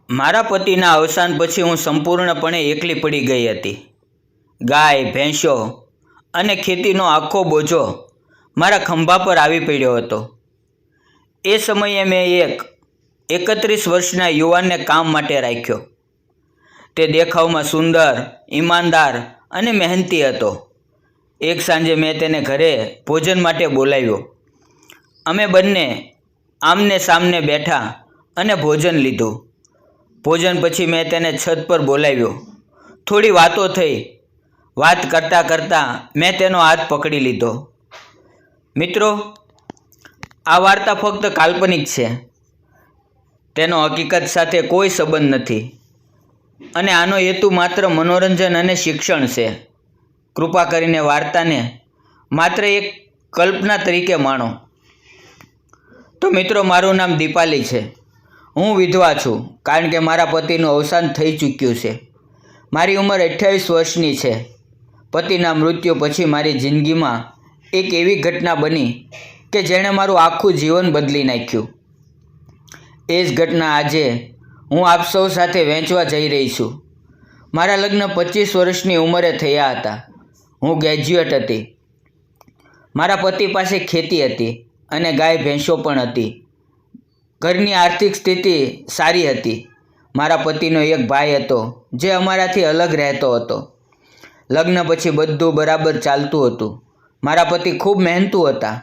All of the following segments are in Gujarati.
મારા પતિના અવસાન પછી હું સંપૂર્ણપણે એકલી પડી ગઈ હતી. ગાય, ભેંસો અને ખેતીનો આખો બોજો મારા ખંભા પર આવી પડ્યો હતો. એ સમયે મેં એક 31 વર્ષના યુવાનને કામ માટે રાખ્યો. તે દેખાવમાં સુંદર, ઈમાનદાર અને મહેનતી હતો. એક સાંજે મેં તેને ઘરે ભોજન માટે બોલાવ્યો. અમે બંને આમને સામને બેઠા અને ભોજન લીધું. ભોજન પછી મેં તેને છત પર બોલાવ્યો. થોડી વાતો થઈ. વાત કરતાં કરતાં મેં તેનો હાથ પકડી લીધો. મિત્રો, આ વાર્તા ફક્ત કાલ્પનિક છે. તેનો હકીકત સાથે કોઈ સંબંધ નથી અને આનો હેતુ માત્ર મનોરંજન અને શિક્ષણ છે. કૃપા કરીને વાર્તાને માત્ર એક કલ્પના તરીકે માણો. તો મિત્રો, મારું નામ દીપાલી છે. હું વિધવા છું કારણ કે મારા પતિનું અવસાન થઈ ચૂક્યું છે. મારી ઉંમર 28 વર્ષની છે. પતિના મૃત્યુ પછી મારી જિંદગીમાં એક એવી ઘટના બની કે જેણે મારું આખું જીવન બદલી નાખ્યું. એ જ ઘટના આજે હું આપ સૌ સાથે વહેંચવા જઈ રહી છું. મારા લગ્ન 25 વર્ષની ઉંમરે થયા હતા. હું ગ્રેજ્યુએટ હતી. મારા પતિ પાસે ખેતી હતી અને ગાય ભેંસો પણ હતી. ઘરની આર્થિક સ્થિતિ સારી હતી. મારા પતિનો એક ભાઈ હતો જે અમારાથી અલગ રહેતો હતો. લગ્ન પછી બધું બરાબર ચાલતું હતું. મારા પતિ ખૂબ મહેનતુ હતા.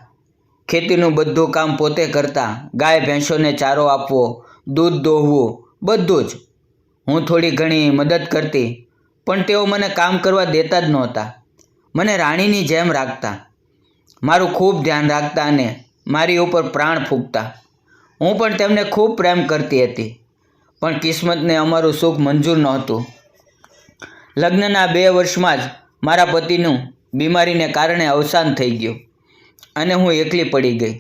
ખેતીનું બધું કામ પોતે કરતા. ગાય ભેંસોને ચારો આપવો, દૂધ દોહવું, બધું જ. હું થોડી ઘણી મદદ કરતી, પણ તેઓ મને કામ કરવા દેતા જ નહોતા. મને રાણીની જેમ રાખતા. મારું ખૂબ ધ્યાન રાખતા અને મારી ઉપર પ્રાણ ફૂંકતા. હું પણ તેમને ખૂબ પ્રેમ કરતી હતી, પણ કિસ્મતને અમારું સુખ મંજૂર નહોતું. લગ્નના 2 વર્ષમાં જ મારા પતિનું બીમારીને કારણે અવસાન થઈ ગયું અને હું એકલી પડી ગઈ.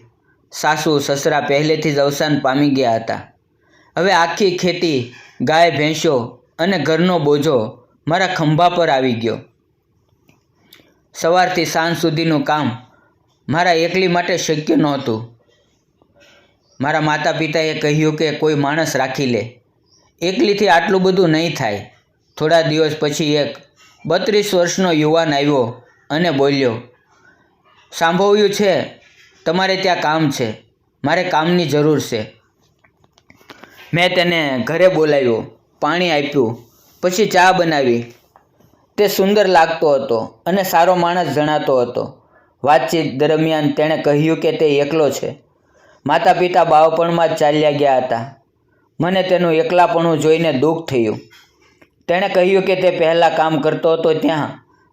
સાસુ સસરા પહેલેથી જ અવસાન પામી ગયા હતા. હવે આખી ખેતી, ગાય ભેંસો અને ઘરનો બોજો મારા ખંભા પર આવી ગયો. સવારથી સાંજ સુધીનું કામ મારા એકલી માટે શક્ય નહોતું. મારા માતા પિતાએ કહ્યું કે કોઈ માણસ રાખી લે. એકલીથી આટલું બધું નહીં થાય. થોડા દિવસ પછી એક 32 વર્ષનો યુવાન આવ્યો અને બોલ્યો, સાંભળ્યું છે તમારે ત્યાં કામ છે. મારે કામની જરૂર છે. મેં તેને ઘરે બોલાવ્યો, પાણી આપ્યું, પછી ચા બનાવી. તે સુંદર લાગતો હતો અને સારો માણસ જણાતો હતો. વાતચીત દરમિયાન તેણે કહ્યું કે તે એકલો છે. માતા પિતા બાળપણમાં જ ચાલ્યા ગયા હતા. મને તેનું એકલાપણું જોઈને દુઃખ થયું. તેણે કહ્યું કે તે પહેલાં કામ કરતો હતો ત્યાં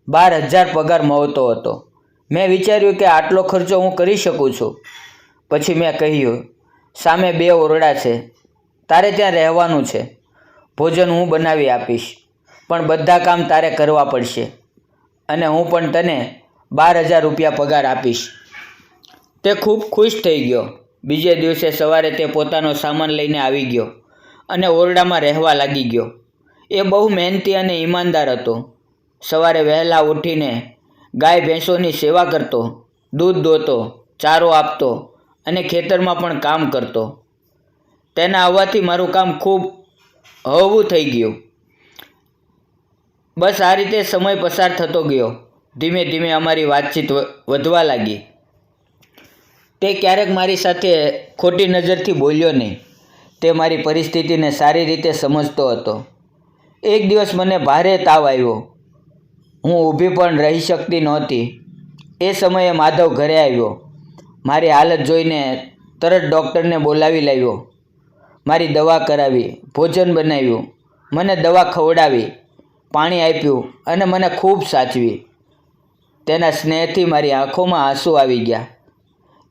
12,000 પગાર મળતો હતો. મેં વિચાર્યું કે આટલો ખર્ચો હું કરી શકું છું. પછી મેં કહ્યું, સામે 2 ઓરડા છે. તારે ત્યાં રહેવાનું છે. ભોજન હું બનાવી આપીશ, પણ બધા કામ તારે કરવા પડશે અને હું પણ તને 12,000 રૂપિયા પગાર આપીશ. તે ખૂબ ખુશ થઈ ગયો. બીજે દિવસે સવારે તે પોતાનો સામાન લઈને આવી ગયો અને ઓરડામાં રહેવા લાગી ગયો. એ બહુ મહેનતી અને ઈમાનદાર હતો. સવારે વહેલા ઉઠીને ગાય ભેંસોની સેવા કરતો, દૂધ દોતો, ચારો આપતો અને ખેતરમાં પણ કામ કરતો. તેના આવવાથી મારું કામ ખૂબ હળવું થઈ ગયું. બસ આ રીતે સમય પસાર થતો ગયો. ધીમે ધીમે અમારી વાતચીત વધવા લાગી. તે ક્યારેક મારી સાથે ખોટી નજરથી બોલ્યો નહીં. તે મારી પરિસ્થિતિને સારી રીતે સમજતો હતો. એક દિવસ મને ભારે તાવ આવ્યો. હું ઊભી પણ રહી શકતી નહોતી. એ સમયે માધવ ઘરે આવ્યો. મારી હાલત જોઈને તરત ડૉક્ટરને બોલાવી લાવ્યો. મારી દવા કરાવી, ભોજન બનાવ્યું, મને દવા ખવડાવી, પાણી આપ્યું અને મને ખૂબ સાચવી. તેના સ્નેહથી મારી આંખોમાં આંસુ આવી ગયા.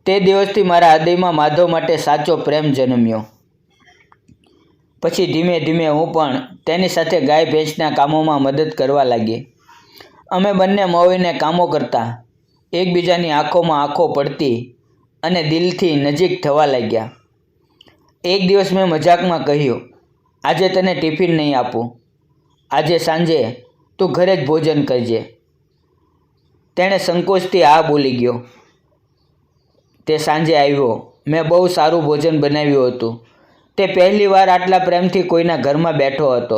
તે દિવસથી મારા હૃદયમાં માધવ માટે સાચો પ્રેમ જન્મ્યો. પછી ધીમે ધીમે હું પણ તેની સાથે ગાય ભેંસના કામોમાં મદદ કરવા લાગી. અમે બંને મળીને કામો કરતા, એકબીજાની આંખોમાં આંખો પડતી અને દિલથી નજીક થવા લાગ્યા. એક દિવસ મેં મજાકમાં કહ્યું, આજે તને ટિફિન નહીં આપું. આજે સાંજે તું ઘરે જ ભોજન કરજે. તેણે સંકોચથી હા બોલી ગયો. તે સાંજે આવ્યો. મેં બહુ સારું ભોજન બનાવ્યું હતું. તે પહેલીવાર આટલા પ્રેમથી કોઈના ઘરમાં બેઠો હતો.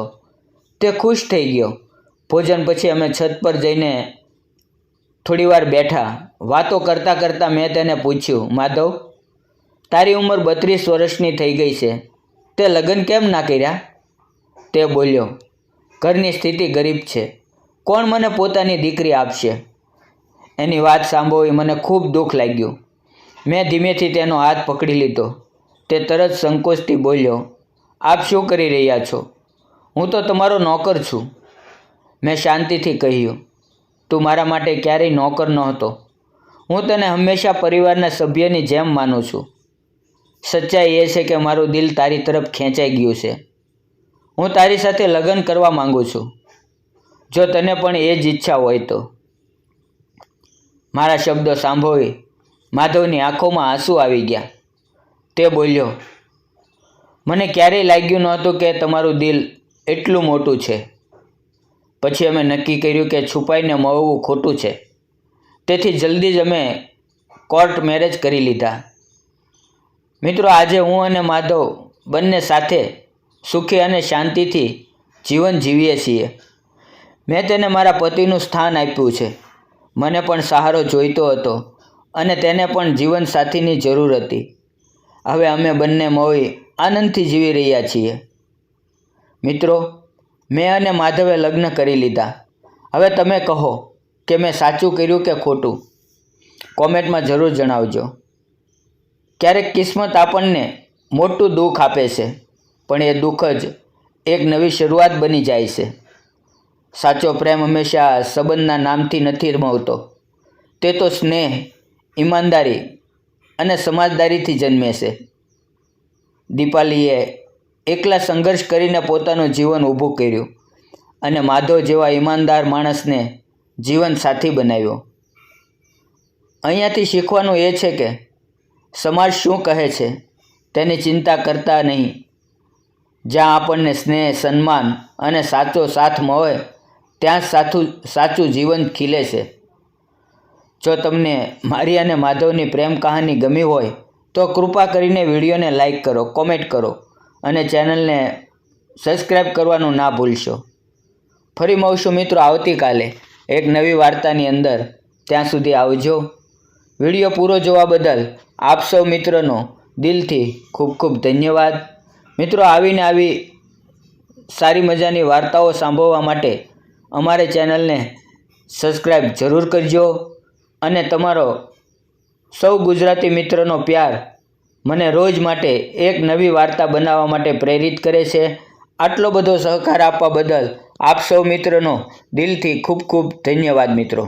તે ખુશ થઈ ગયો. ભોજન પછી અમે છત પર જઈને થોડીવાર બેઠા. વાતો કરતાં કરતાં મેં તેને પૂછ્યું, માધવ, તારી ઉંમર 32 વર્ષની થઈ ગઈ છે, તે લગ્ન કેમ ના કર્યા? તે બોલ્યો, ઘરની સ્થિતિ ગરીબ છે, કોણ મને પોતાની દીકરી આપશે? એની વાત સાંભળી મને ખૂબ દુઃખ લાગ્યું. મેં ધીમેથી તેનો હાથ પકડી લીધો. તે તરત સંકોચથી બોલ્યો, આપ શું કરી રહ્યા છો? હું તો તમારો નોકર છું. મેં શાંતિથી કહ્યું, તું મારા માટે ક્યારેય નોકર નહોતો. હું તને હંમેશા પરિવારના સભ્યની જેમ માનું છું. સચ્ચાઈ એ છે કે મારું દિલ તારી તરફ ખેંચાઈ ગયું છે. હું તારી સાથે લગ્ન કરવા માંગુ છું, જો તને પણ એ જ ઈચ્છા હોય તો. મારા શબ્દો સાંભળી માધવની આંખોમાં આંસુ આવી ગયા. તે બોલ્યો, મને ક્યારેય લાગ્યું નહોતું કે તમારું દિલ એટલું મોટું છે. પછી અમે નક્કી કર્યું કે છુપાઈને મળવું ખોટું છે. તેથી જલ્દી જ અમે કોર્ટ મેરેજ કરી લીધા. મિત્રો, આજે હું અને માધવ બંને સાથે સુખી અને શાંતિથી જીવન જીવીએ છીએ. મેં તેને મારા પતિનું સ્થાન આપ્યું છે. મને પણ સહારો જોઈતો હતો અને તેને પણ જીવનસાથીની જરૂર હતી. હવે અમે બંને મળી આનંદથી જીવી રહ્યા છીએ. મિત્રો, મેં અને માધવે લગ્ન કરી લીધા. હવે તમે કહો કે મેં સાચું કર્યું કે ખોટું? કોમેન્ટમાં જરૂર જણાવજો. ક્યારેક કિસ્મત આપણને મોટું દુઃખ આપે છે, પણ એ દુઃખ જ એક નવી શરૂઆત બની જાય છે. સાચો પ્રેમ હંમેશા સંબંધના નામથી નથી મળતો. તે તો સ્નેહ, ઈમાનદારી અને સમજદારીથી જન્મે છે. દીપાલીએ એકલા સંઘર્ષ કરીને પોતાનું જીવન ઊભું કર્યું અને માધવ જેવા ઈમાનદાર માણસને જીવન સાથી બનાવ્યો. અહીંયાથી શીખવાનું એ છે કે સમાજ શું કહે છે તેની ચિંતા કરતા નહીં. જ્યાં આપણને સ્નેહ, સન્માન અને સાચો સાથ મળે ત્યાં સાચું જીવન ખીલે છે. જો તમને મારી અને માધવની પ્રેમ કહાની ગમી હોય તો કૃપા કરીને વિડીયોને લાઈક કરો, કોમેન્ટ કરો અને ચેનલને સબસ્ક્રાઈબ કરવાનું ના ભૂલશો. ફરી મળશું મિત્રો આવતીકાલે એક નવી વાર્તાની અંદર. ત્યાં સુધી આવજો. વિડીયો પૂરો જોવા બદલ આપ સૌ મિત્રોનો દિલથી ખૂબ ખૂબ ધન્યવાદ. મિત્રો, આવીને આવી સારી મજાની વાર્તાઓ સાંભળવા માટે અમારે ચેનલને સબસ્ક્રાઈબ જરૂર કરજો અને તમારો સૌ ગુજરાતી મિત્રોનો પ્યાર મને રોજ માટે એક નવી વાર્તા બનાવવા માટે પ્રેરિત કરે છે. આટલો બધો સહકાર આપવા બદલ આપ સૌ મિત્રોનો દિલથી ખૂબ ખૂબ ધન્યવાદ મિત્રો.